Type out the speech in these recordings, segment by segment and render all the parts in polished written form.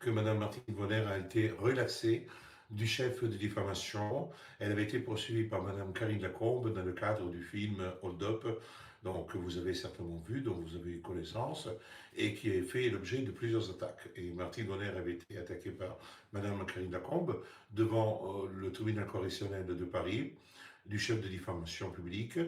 que Madame Martine Vonner a été relaxée du chef de diffamation. Elle avait été poursuivie par Madame Karine Lacombe dans le cadre du film Hold Up, donc que vous avez certainement vu, dont vous avez eu connaissance, et qui a fait l'objet de plusieurs attaques. Et Martine Vonner avait été attaquée par Madame Karine Lacombe devant le tribunal correctionnel de Paris, du chef de diffamation publique.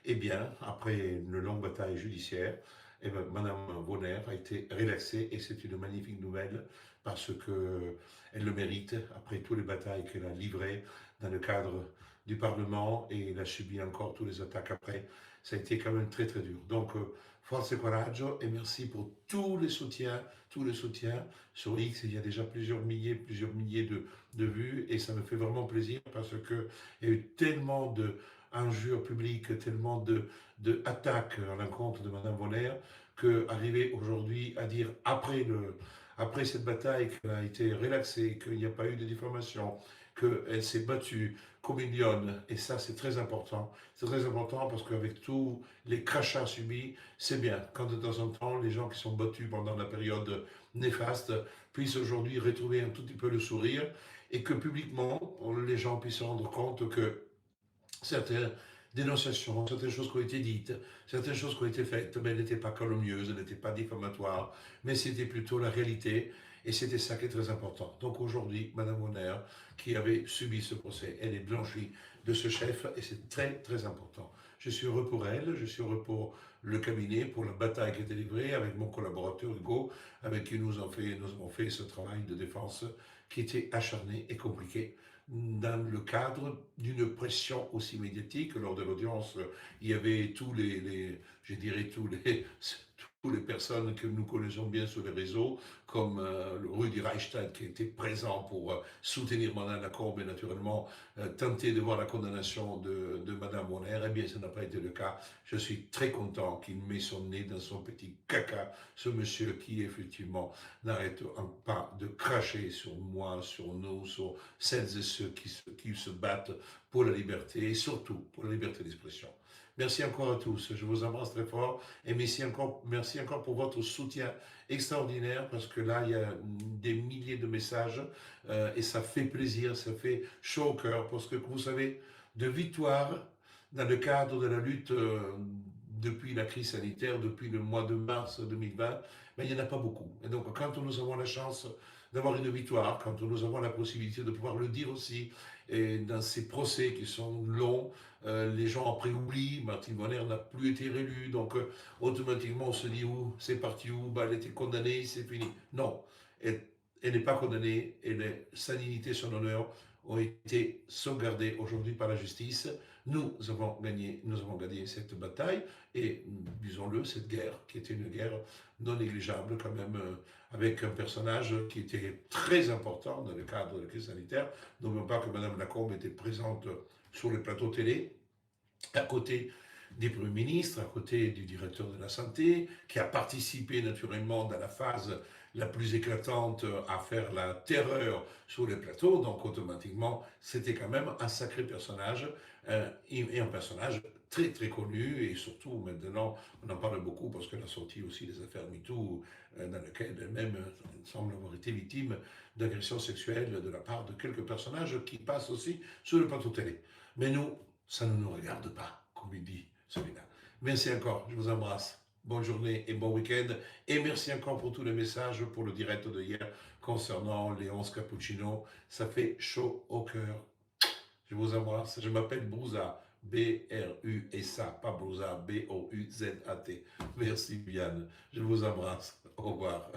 Eh bien, après une longue bataille judiciaire, eh bien, Madame Vonner a été relaxée et c'est une magnifique nouvelle parce que elle le mérite après toutes les batailles qu'elle a livrées dans le cadre du Parlement et elle a subi encore toutes les attaques après. Ça a été quand même très très dur. Donc, force et coraggio et merci pour tous les soutiens sur X. Il y a déjà plusieurs milliers de vues et ça me fait vraiment plaisir parce que il y a eu tellement de injures publiques, tellement de attaques à l'encontre de Madame Vonner, qu'arriver aujourd'hui à dire après cette bataille qu'elle a été relaxée, qu'il n'y a pas eu de diffamation, qu'elle s'est battue comme une lionne, et ça c'est très important. C'est très important parce qu'avec tous les crachats subis, c'est bien quand de temps en temps les gens qui sont battus pendant la période néfaste puissent aujourd'hui retrouver un tout petit peu le sourire et que publiquement les gens puissent se rendre compte que certaines dénonciations, certaines choses qui ont été dites, certaines choses qui ont été faites, mais elles n'étaient pas calomnieuses, elles n'étaient pas diffamatoires, mais c'était plutôt la réalité, et c'était ça qui est très important. Donc aujourd'hui, Madame Bonner, qui avait subi ce procès, elle est blanchie de ce chef, et c'est très très important. Je suis heureux pour elle, je suis heureux pour le cabinet, pour la bataille qui a été livrée avec mon collaborateur Hugo, avec qui nous avons fait ce travail de défense qui était acharné et compliqué dans le cadre d'une pression aussi médiatique. Lors de l'audience, il y avait je dirais tous les personnes que nous connaissons bien sur les réseaux, comme le Rudi Reichstad qui était présent pour soutenir Madame Lacombe et naturellement tenter de voir la condamnation de Madame Bonner. Eh bien, ça n'a pas été le cas. Je suis très content qu'il met son nez dans son petit caca, ce monsieur qui effectivement n'arrête pas de cracher sur moi, sur nous, sur celles et ceux qui se battent pour la liberté et surtout pour la liberté d'expression. Merci encore à tous, je vous embrasse très fort et merci encore pour votre soutien extraordinaire parce que là il y a des milliers de messages et ça fait plaisir, ça fait chaud au cœur parce que vous savez, de victoire dans le cadre de la lutte depuis la crise sanitaire, depuis le mois de mars 2020, mais il n'y en a pas beaucoup. Et donc quand nous avons la chance d'avoir une victoire, quand nous avons la possibilité de pouvoir le dire aussi, et dans ces procès qui sont longs, les gens après oublient, Martine Bonner n'a plus été réélue, donc automatiquement on se dit où, c'est parti où, bah, elle était condamnée, c'est fini. Non, elle n'est pas condamnée, sa dignité, son honneur ont été sauvegardés aujourd'hui par la justice. Nous avons gagné cette bataille et, disons-le, cette guerre, qui était une guerre non négligeable quand même, avec un personnage qui était très important dans le cadre de la crise sanitaire. N'oublions pas que Mme Lacombe était présente sur les plateaux télé, à côté des premiers ministres, à côté du directeur de la santé, qui a participé naturellement dans la phase la plus éclatante à faire la terreur sur les plateaux, donc automatiquement c'était quand même un sacré personnage et un personnage très très connu et surtout maintenant on en parle beaucoup parce qu'elle a sorti aussi des affaires MeToo dans lesquelles elle-même semble avoir été victime d'agressions sexuelles de la part de quelques personnages qui passent aussi sur le plateau télé. Mais nous, ça ne nous regarde pas, comme il dit celui-là. Merci encore, je vous embrasse. Bonne journée et bon week-end. Et merci encore pour tous les messages pour le direct de hier concernant les 11 cappuccinos. Ça fait chaud au cœur. Je vous embrasse. Je m'appelle Brouza. B-R-U-S-A, pas Brouza, B-O-U-Z-A-T. Merci Yann. Je vous embrasse. Au revoir.